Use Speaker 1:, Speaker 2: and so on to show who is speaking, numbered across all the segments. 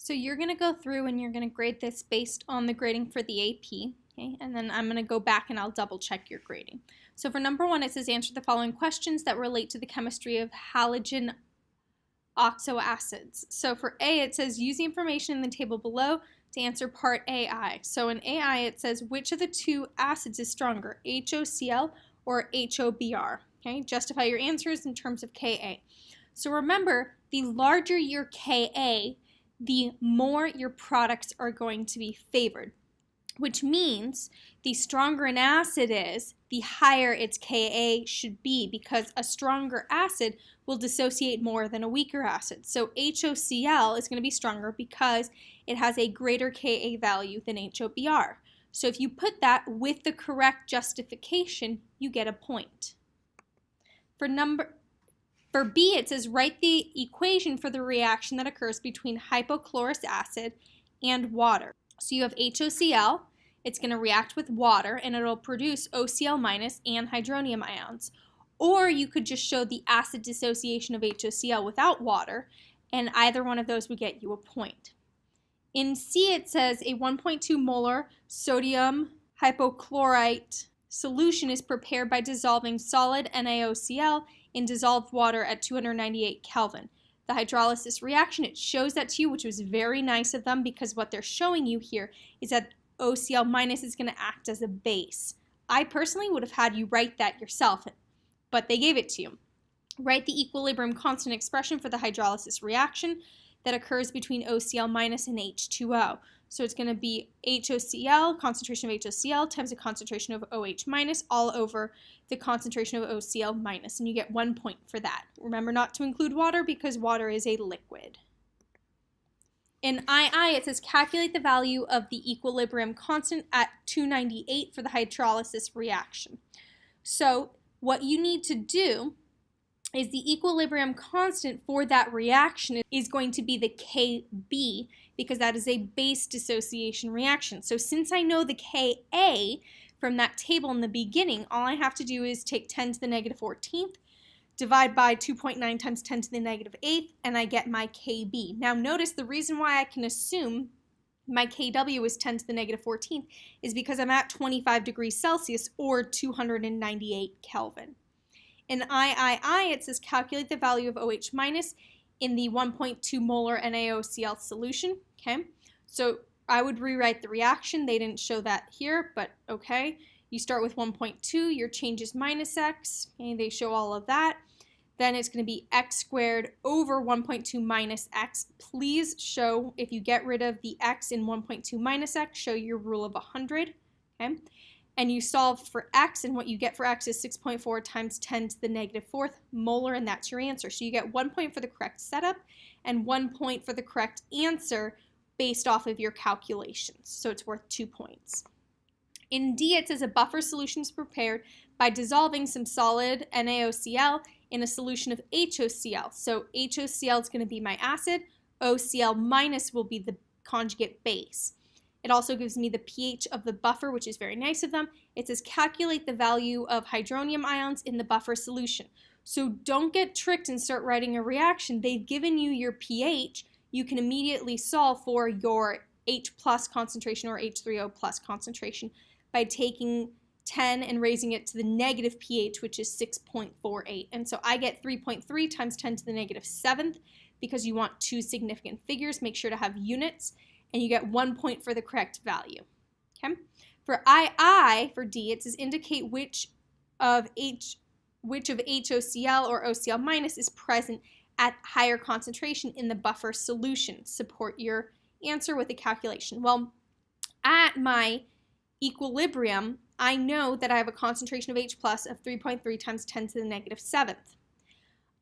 Speaker 1: So you're going to go through and you're going to grade this based on the grading for the AP, okay? And then I'm going to go back and I'll double check your grading. So for number 1, it says answer the following questions that relate to the chemistry of halogen oxoacids. So for A, it says use the information in the table below to answer part AI. So in AI, it says which of the two acids is stronger, HOCl or HOBr? Okay, justify your answers in terms of Ka. So remember, the larger your Ka, the more your products are going to be favored, which means the stronger an acid is, the higher its Ka should be, because a stronger acid will dissociate more than a weaker acid. So HOCl is going to be stronger because it has a greater Ka value than HOBr. So if you put that with the correct justification, you get a point. For B, it says write the equation for the reaction that occurs between hypochlorous acid and water. So you have HOCl, it's going to react with water and it'll produce OCl- and hydronium ions. Or you could just show the acid dissociation of HOCl without water, and either one of those would get you a point. In C, it says a 1.2 molar sodium hypochlorite solution is prepared by dissolving solid NaOCl in dissolved water at 298 Kelvin. The hydrolysis reaction, it shows that to you, which was very nice of them, because what they're showing you here is that OCl- is going to act as a base. I personally would have had you write that yourself, but they gave it to you. Write the equilibrium constant expression for the hydrolysis reaction that occurs between OCl- and H2O. So it's going to be HOCl, concentration of HOCl, times the concentration of OH- all over the concentration of OCl-, and you get 1 point for that. Remember not to include water because water is a liquid. In II, it says calculate the value of the equilibrium constant at 298 for the hydrolysis reaction. So what you need to do is the equilibrium constant for that reaction is going to be the Kb, because that is a base dissociation reaction. So since I know the Ka from that table in the beginning, all I have to do is take 10 to the negative 14th, divide by 2.9 times 10 to the negative 8th, and I get my Kb. Now notice the reason why I can assume my Kw is 10 to the negative 14th is because I'm at 25 degrees Celsius or 298 Kelvin. In III, it says calculate the value of OH- in the 1.2 molar NaOCl solution. Okay, so I would rewrite the reaction. They didn't show that here, but okay. You start with 1.2, your change is minus x, okay, they show all of that. Then it's going to be x squared over 1.2 minus x. Please show, if you get rid of the x in 1.2 minus x, show your rule of 100, okay? And you solve for x, and what you get for x is 6.4 times 10 to the negative 4th molar, and that's your answer. So you get 1 point for the correct setup and 1 point for the correct answer based off of your calculations. So it's worth 2 points. In D, it says a buffer solution is prepared by dissolving some solid NaOCl in a solution of HOCl. So HOCl is going to be my acid, OCl- will be the conjugate base. It also gives me the pH of the buffer, which is very nice of them. It says calculate the value of hydronium ions in the buffer solution. So don't get tricked and start writing a reaction. They've given you your pH. You can immediately solve for your H plus concentration or H3O plus concentration by taking 10 and raising it to the negative pH, which is 6.48. And so I get 3.3 times 10 to the negative 7th, because you want two significant figures. Make sure to have units, and you get 1 point for the correct value. Okay. For II, for D, it says indicate which of HOCl or OCl- is present at higher concentration in the buffer solution. Support your answer with a calculation. Well, at my equilibrium, I know that I have a concentration of H plus of 3.3 times 10 to the negative 7th.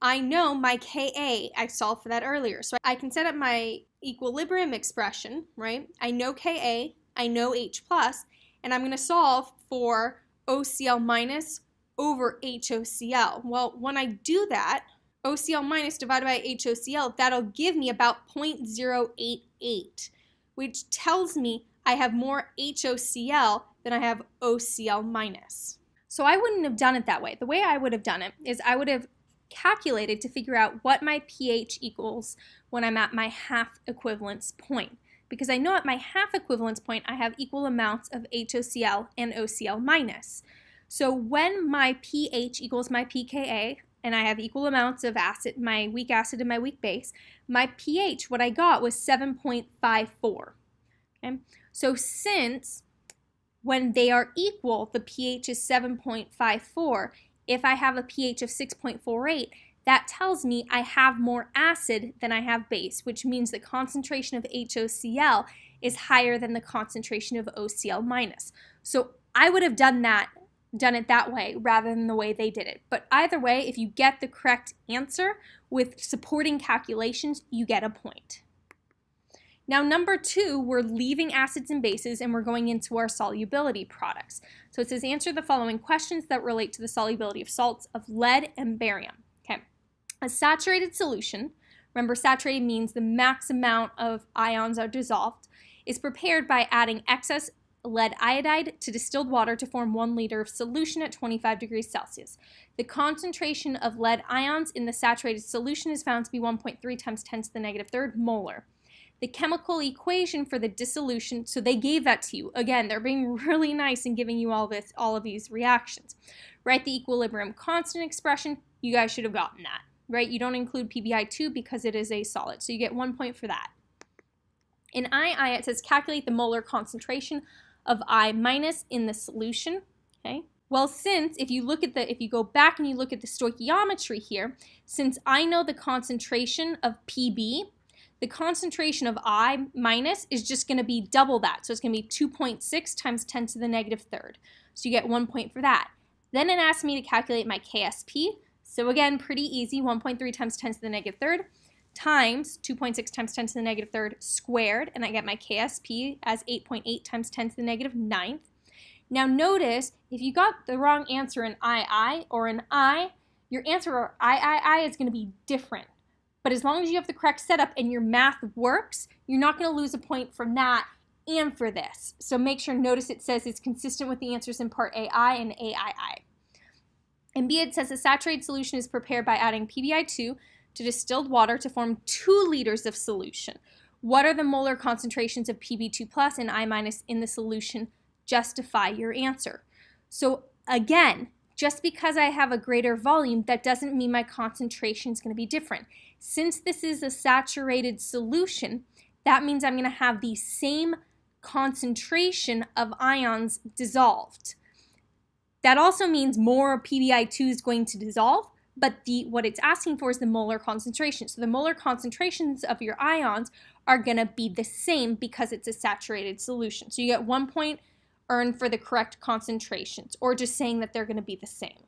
Speaker 1: I know my Ka, I solved for that earlier. So I can set up my equilibrium expression, right? I know Ka, I know H plus, and I'm going to solve for OCl- over HOCl. Well, when I do that, OCl- divided by HOCl, that'll give me about 0.088, which tells me I have more HOCl than I have OCl-. So I wouldn't have done it that way. The way I would have done it is I would have calculated to figure out what my pH equals when I'm at my half equivalence point. Because I know at my half equivalence point I have equal amounts of HOCl and OCl minus. So when my pH equals my pKa, and I have equal amounts of acid, my weak acid and my weak base, my pH, what I got was 7.54. Okay? So since when they are equal, the pH is 7.54, if I have a pH of 6.48, that tells me I have more acid than I have base, which means the concentration of HOCl is higher than the concentration of OCl minus. So I would have done it that way rather than the way they did it. But either way, if you get the correct answer with supporting calculations, you get a point. Now, number 2, we're leaving acids and bases and we're going into our solubility products. So it says answer the following questions that relate to the solubility of salts of lead and barium. Okay. A saturated solution, remember saturated means the max amount of ions are dissolved, is prepared by adding excess lead iodide to distilled water to form 1 liter of solution at 25 degrees Celsius. The concentration of lead ions in the saturated solution is found to be 1.3 times 10 to the negative third molar. The chemical equation for the dissolution, so they gave that to you. Again, they're being really nice and giving you all of these reactions. Write the equilibrium constant expression. You guys should have gotten that, right? You don't include PbI2 because it is a solid, so you get 1 point for that. In II, it says calculate the molar concentration of I minus in the solution, okay? Well, since if you go back and you look at the stoichiometry here, since I know the concentration of Pb, the concentration of I minus is just going to be double that. So it's going to be 2.6 times 10 to the negative third. So you get 1 point for that. Then it asked me to calculate my KSP. So again, pretty easy, 1.3 times 10 to the negative third times 2.6 times 10 to the negative third squared, and I get my KSP as 8.8 times 10 to the negative ninth. Now notice, if you got the wrong answer in II or in I, your answer for III is going to be different. But as long as you have the correct setup and your math works, you're not going to lose a point from that and for this. So make sure, notice it says it's consistent with the answers in part AI and AII. In B, it says a saturated solution is prepared by adding PbI2 to distilled water to form 2 liters of solution. What are the molar concentrations of Pb2 plus and I minus in the solution? Justify your answer. So again, just because I have a greater volume, that doesn't mean my concentration is going to be different. Since this is a saturated solution, that means I'm going to have the same concentration of ions dissolved. That also means more PbI2 is going to dissolve, but what it's asking for is the molar concentration. So the molar concentrations of your ions are going to be the same because it's a saturated solution. So you get 1 point earned for the correct concentrations, or just saying that they're going to be the same.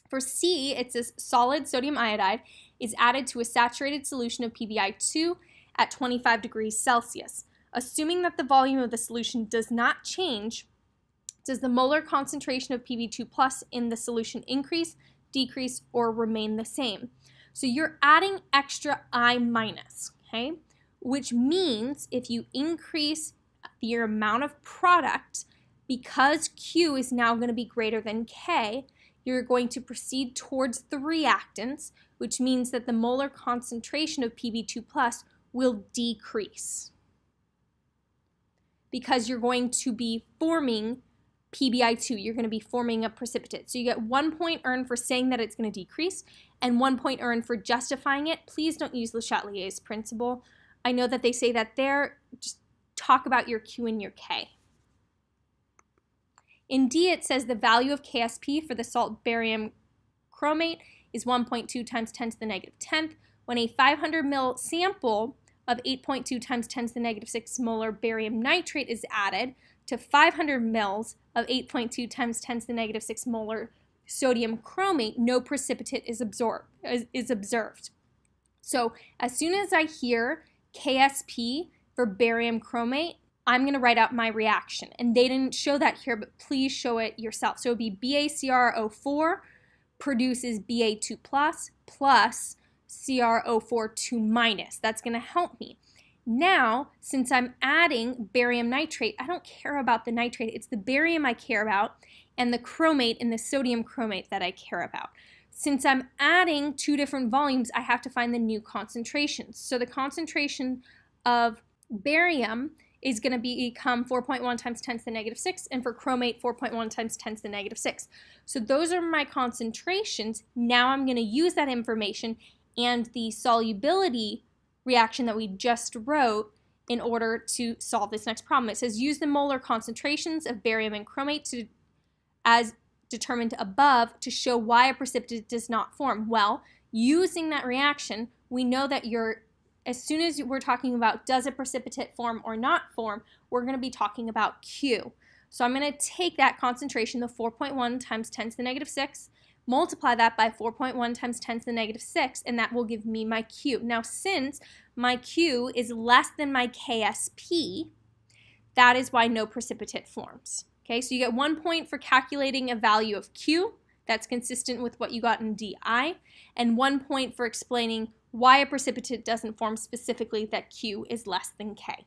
Speaker 1: For C, it says solid sodium iodide is added to a saturated solution of PbI2 at 25 degrees Celsius. Assuming that the volume of the solution does not change, does the molar concentration of Pb2 plus in the solution increase, decrease, or remain the same? So you're adding extra I minus, okay? Which means if you increase your amount of product, because Q is now going to be greater than K, you're going to proceed towards the reactants, which means that the molar concentration of Pb2 plus will decrease because you're going to be forming PbI2. You're going to be forming a precipitate. So you get 1 point earned for saying that it's going to decrease and 1 point earned for justifying it. Please don't use Le Chatelier's principle. I know that they say that there. Just talk about your Q and your K. In D, it says the value of KSP for the salt barium chromate is 1.2 times 10 to the negative 10th. When a 500 ml sample of 8.2 times 10 to the negative 6 molar barium nitrate is added to 500 mLs of 8.2 times 10 to the negative 6 molar sodium chromate, no precipitate is observed. So as soon as I hear KSP for barium chromate, I'm going to write out my reaction. And they didn't show that here, but please show it yourself. So it would be BaCrO4 produces Ba2 plus CrO4 minus. That's going to help me. Now, since I'm adding barium nitrate, I don't care about the nitrate. It's the barium I care about and the chromate and the sodium chromate that I care about. Since I'm adding two different volumes, I have to find the new concentrations. So the concentration of barium is going to become 4.1 times 10 to the negative 6, and for chromate, 4.1 times 10 to the negative 6. So those are my concentrations. Now I'm going to use that information and the solubility reaction that we just wrote in order to solve this next problem. It says use the molar concentrations of barium and chromate as determined above to show why a precipitate does not form. Well, using that reaction, we know that as soon as we're talking about does a precipitate form or not form, we're going to be talking about Q. So I'm going to take that concentration, the 4.1 times 10 to the negative 6, multiply that by 4.1 times 10 to the negative 6, and that will give me my Q. Now, since my Q is less than my KSP, that is why no precipitate forms. Okay, so you get 1 point for calculating a value of Q. That's consistent with what you got in DI, and 1 point for explaining why a precipitate doesn't form, specifically that Q is less than K.